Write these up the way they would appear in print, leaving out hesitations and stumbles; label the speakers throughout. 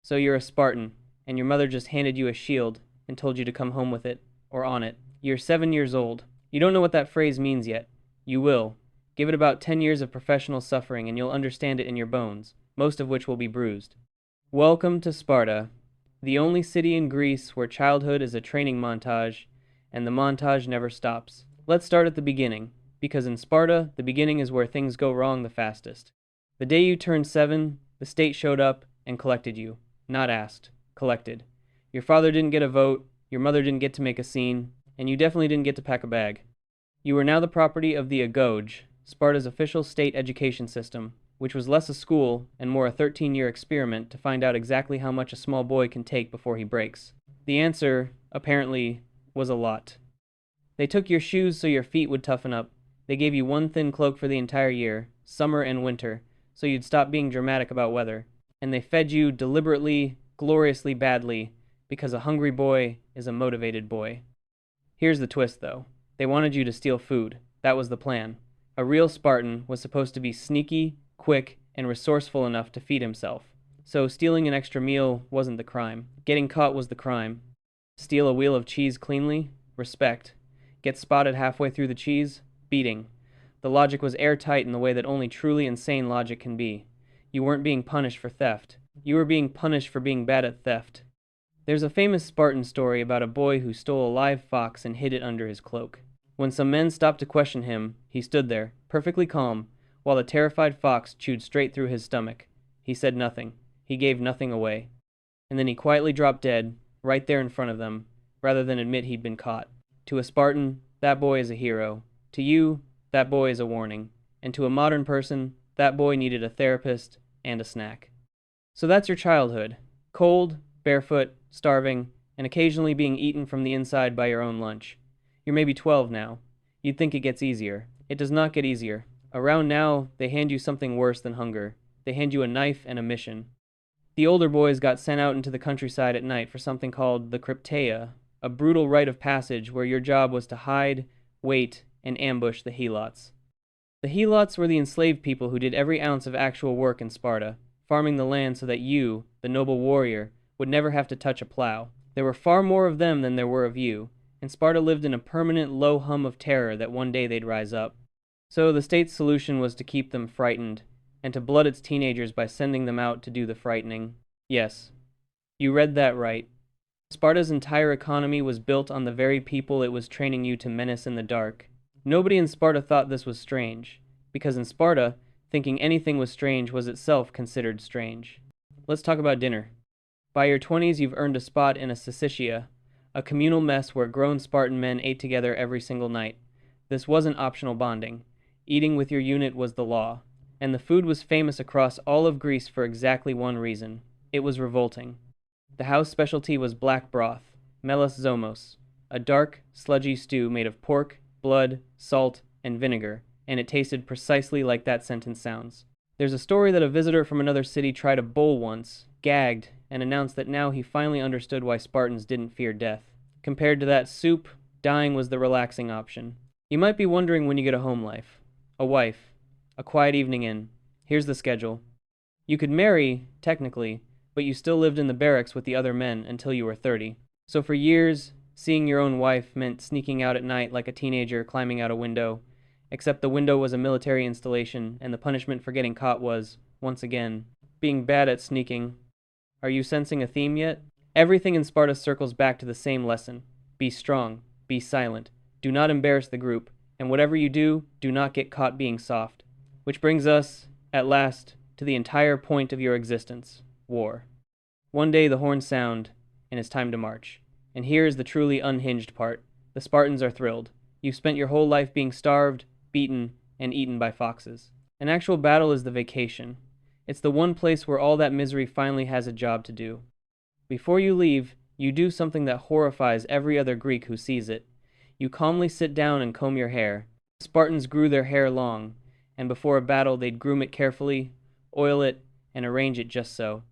Speaker 1: So you're a Spartan, and your mother just handed you a shield and told you to come home with it, or on it. You're 7 years old. You don't know what that phrase means yet. You will. Give it about 10 years of professional suffering and you'll understand it in your bones, most of which will be bruised. Welcome to Sparta, the only city in Greece where childhood is a training montage, and the montage never stops. Let's start at the beginning, because in Sparta, the beginning is where things go wrong the fastest. The day you turned 7, the state showed up and collected you. Not asked. Collected. Your father didn't get a vote, your mother didn't get to make a scene, and you definitely didn't get to pack a bag. You were now the property of the Agoge, Sparta's official state education system, which was less a school and more a 13-year experiment to find out exactly how much a small boy can take before he breaks. The answer, apparently, was a lot. They took your shoes so your feet would toughen up. They gave you one thin cloak for the entire year, summer and winter, so you'd stop being dramatic about weather. And they fed you deliberately, gloriously badly, because a hungry boy is a motivated boy. Here's the twist, though. They wanted you to steal food. That was the plan. A real Spartan was supposed to be sneaky, quick, and resourceful enough to feed himself. So stealing an extra meal wasn't the crime. Getting caught was the crime. Steal a wheel of cheese cleanly? Respect. Get spotted halfway through the cheese? Beating. The logic was airtight in the way that only truly insane logic can be. You weren't being punished for theft. You were being punished for being bad at theft. There's a famous Spartan story about a boy who stole a live fox and hid it under his cloak. When some men stopped to question him, he stood there, perfectly calm, while the terrified fox chewed straight through his stomach. He said nothing. He gave nothing away. And then he quietly dropped dead, right there in front of them, rather than admit he'd been caught. To a Spartan, that boy is a hero. To you, that boy is a warning. And to a modern person, that boy needed a therapist and a snack. So that's your childhood. Cold, barefoot, starving, and occasionally being eaten from the inside by your own lunch. You're maybe 12 now. You'd think it gets easier. It does not get easier. Around now, they hand you something worse than hunger. They hand you a knife and a mission. The older boys got sent out into the countryside at night for something called the Krypteia, a brutal rite of passage where your job was to hide, wait, and ambush the helots. The helots were the enslaved people who did every ounce of actual work in Sparta, farming the land so that you, the noble warrior, would never have to touch a plow. There were far more of them than there were of you, and Sparta lived in a permanent low hum of terror that one day they'd rise up. So the state's solution was to keep them frightened, and to blood its teenagers by sending them out to do the frightening. Yes, you read that right. Sparta's entire economy was built on the very people it was training you to menace in the dark. Nobody in Sparta thought this was strange, because in Sparta, thinking anything was strange was itself considered strange. Let's talk about dinner. By your 20s, you've earned a spot in a syssitia, a communal mess where grown Spartan men ate together every single night. This wasn't optional bonding. Eating with your unit was the law. And the food was famous across all of Greece for exactly one reason. It was revolting. The house specialty was black broth, melos zomos, a dark, sludgy stew made of pork, blood, salt, and vinegar, and it tasted precisely like that sentence sounds. There's a story that a visitor from another city tried a bowl once, gagged, and announced that now he finally understood why Spartans didn't fear death. Compared to that soup, dying was the relaxing option. You might be wondering when you get a home life. A wife. A quiet evening in. Here's the schedule. You could marry, technically, but you still lived in the barracks with the other men until you were 30. So for years, seeing your own wife meant sneaking out at night like a teenager climbing out a window, except the window was a military installation and the punishment for getting caught was, once again, being bad at sneaking. Are you sensing a theme yet? Everything in Sparta circles back to the same lesson. Be strong. Be silent. Do not embarrass the group. And whatever you do, do not get caught being soft. Which brings us, at last, to the entire point of your existence. War. One day the horns sound, and it's time to march. And here is the truly unhinged part. The Spartans are thrilled. You've spent your whole life being starved, beaten, and eaten by foxes. An actual battle is the vacation. It's the one place where all that misery finally has a job to do. Before you leave, you do something that horrifies every other Greek who sees it. You calmly sit down and comb your hair. Spartans grew their hair long, and before a battle they'd groom it carefully, oil it, and arrange it just so.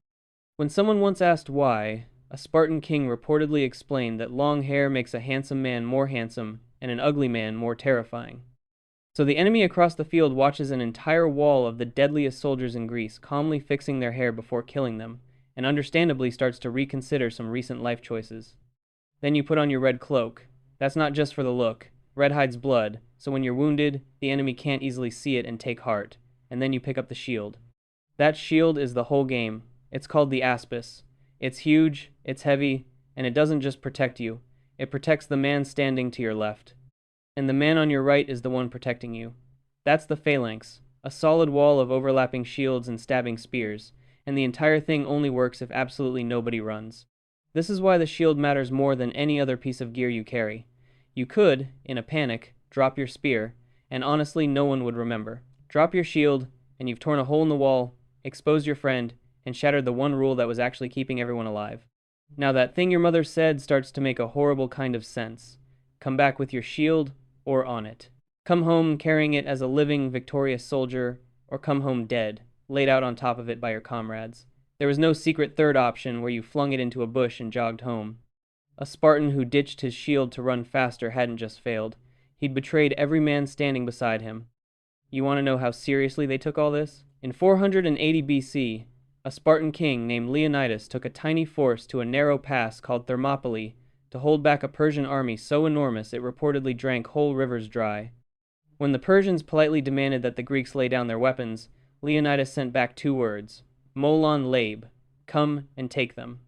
Speaker 1: When someone once asked why, a Spartan king reportedly explained that long hair makes a handsome man more handsome and an ugly man more terrifying. So the enemy across the field watches an entire wall of the deadliest soldiers in Greece calmly fixing their hair before killing them, and understandably starts to reconsider some recent life choices. Then you put on your red cloak. That's not just for the look. Red hides blood, so when you're wounded, the enemy can't easily see it and take heart. And then you pick up the shield. That shield is the whole game. It's called the Aspis. It's huge, it's heavy, and it doesn't just protect you. It protects the man standing to your left. And the man on your right is the one protecting you. That's the phalanx, a solid wall of overlapping shields and stabbing spears, and the entire thing only works if absolutely nobody runs. This is why the shield matters more than any other piece of gear you carry. You could, in a panic, drop your spear, and honestly no one would remember. Drop your shield, and you've torn a hole in the wall, exposed your friend, and shattered the one rule that was actually keeping everyone alive. Now that thing your mother said starts to make a horrible kind of sense. Come back with your shield, or on it. Come home carrying it as a living, victorious soldier, or come home dead, laid out on top of it by your comrades. There was no secret third option where you flung it into a bush and jogged home. A Spartan who ditched his shield to run faster hadn't just failed. He'd betrayed every man standing beside him. You want to know how seriously they took all this? In 480 BC, a Spartan king named Leonidas took a tiny force to a narrow pass called Thermopylae to hold back a Persian army so enormous it reportedly drank whole rivers dry. When the Persians politely demanded that the Greeks lay down their weapons, Leonidas sent back 2 words, Molon Labe, come and take them.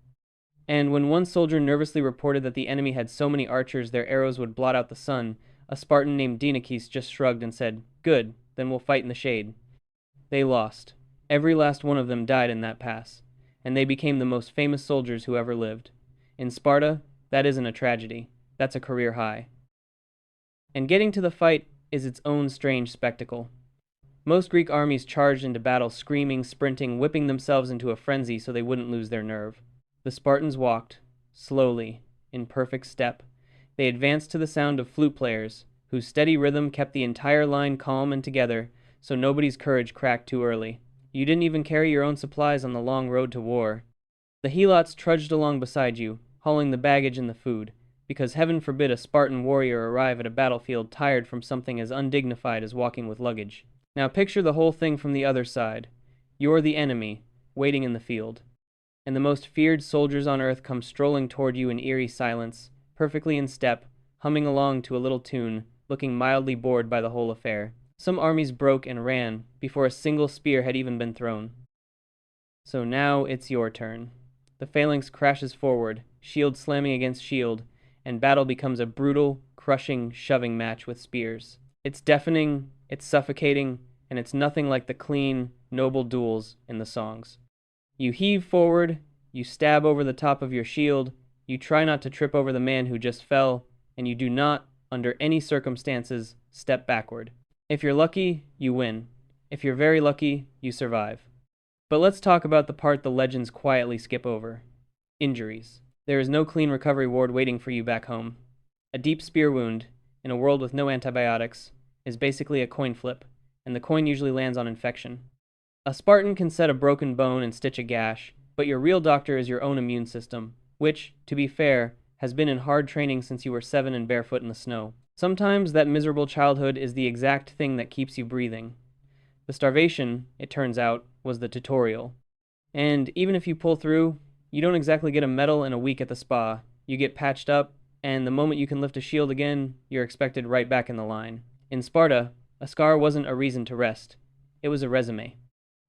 Speaker 1: And when one soldier nervously reported that the enemy had so many archers their arrows would blot out the sun, a Spartan named Dinakis just shrugged and said, good, then we'll fight in the shade. They lost. Every last one of them died in that pass, and they became the most famous soldiers who ever lived. In Sparta, that isn't a tragedy. That's a career high. And getting to the fight is its own strange spectacle. Most Greek armies charged into battle screaming, sprinting, whipping themselves into a frenzy so they wouldn't lose their nerve. The Spartans walked, slowly, in perfect step. They advanced to the sound of flute players, whose steady rhythm kept the entire line calm and together, so nobody's courage cracked too early. You didn't even carry your own supplies on the long road to war. The helots trudged along beside you, hauling the baggage and the food, because heaven forbid a Spartan warrior arrive at a battlefield tired from something as undignified as walking with luggage. Now picture the whole thing from the other side. You're the enemy, waiting in the field. And the most feared soldiers on earth come strolling toward you in eerie silence, perfectly in step, humming along to a little tune, looking mildly bored by the whole affair. Some armies broke and ran before a single spear had even been thrown. So now it's your turn. The phalanx crashes forward, shield slamming against shield, and battle becomes a brutal, crushing, shoving match with spears. It's deafening, it's suffocating, and it's nothing like the clean, noble duels in the songs. You heave forward, you stab over the top of your shield, you try not to trip over the man who just fell, and you do not, under any circumstances, step backward. If you're lucky, you win. If you're very lucky, you survive. But let's talk about the part the legends quietly skip over. Injuries. There is no clean recovery ward waiting for you back home. A deep spear wound, in a world with no antibiotics, is basically a coin flip, and the coin usually lands on infection. A Spartan can set a broken bone and stitch a gash, but your real doctor is your own immune system, which, to be fair, has been in hard training since you were 7 and barefoot in the snow. Sometimes that miserable childhood is the exact thing that keeps you breathing. The starvation, it turns out, was the tutorial. And even if you pull through, you don't exactly get a medal and a week at the spa. You get patched up, and the moment you can lift a shield again, you're expected right back in the line. In Sparta, a scar wasn't a reason to rest. It was a resume.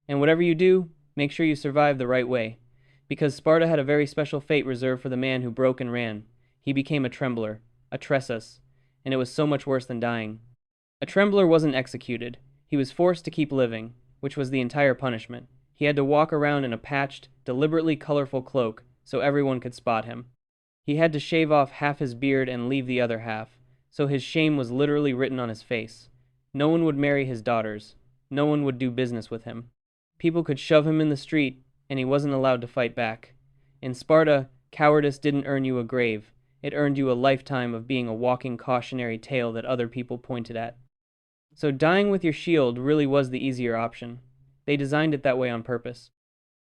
Speaker 1: And whatever you do, make sure you survive the right way. Because Sparta had a very special fate reserved for the man who broke and ran. He became a trembler, a tressus, and it was so much worse than dying. A trembler wasn't executed. He was forced to keep living, which was the entire punishment. He had to walk around in a patched, deliberately colorful cloak so everyone could spot him. He had to shave off half his beard and leave the other half, so his shame was literally written on his face. No one would marry his daughters. No one would do business with him. People could shove him in the street, and he wasn't allowed to fight back. In Sparta, cowardice didn't earn you a grave. It earned you a lifetime of being a walking cautionary tale that other people pointed at. So dying with your shield really was the easier option. They designed it that way on purpose.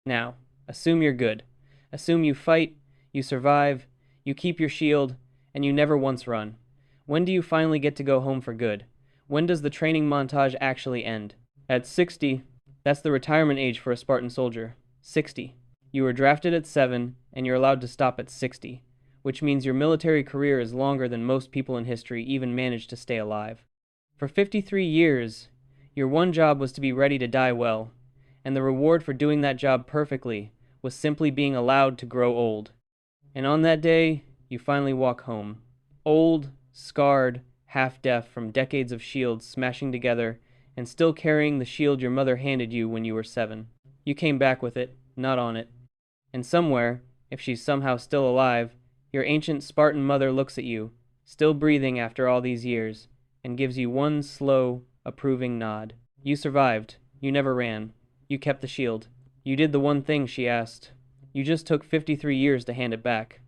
Speaker 1: Now, assume you're good. Assume you fight, you survive, you keep your shield, and you never once run. When do you finally get to go home for good? When does the training montage actually end? At 60, that's the retirement age for a Spartan soldier. 60. You were drafted at 7, and you're allowed to stop at 60, which means your military career is longer than most people in history even managed to stay alive. For 53 years, your one job was to be ready to die well, and the reward for doing that job perfectly was simply being allowed to grow old. And on that day, you finally walk home. Old, scarred, half-deaf from decades of shields smashing together, and still carrying the shield your mother handed you when you were 7. You came back with it, not on it. And somewhere, if she's somehow still alive, your ancient Spartan mother looks at you, still breathing after all these years, and gives you one slow, approving nod. You survived. You never ran. You kept the shield. You did the one thing she asked. You just took 53 years to hand it back.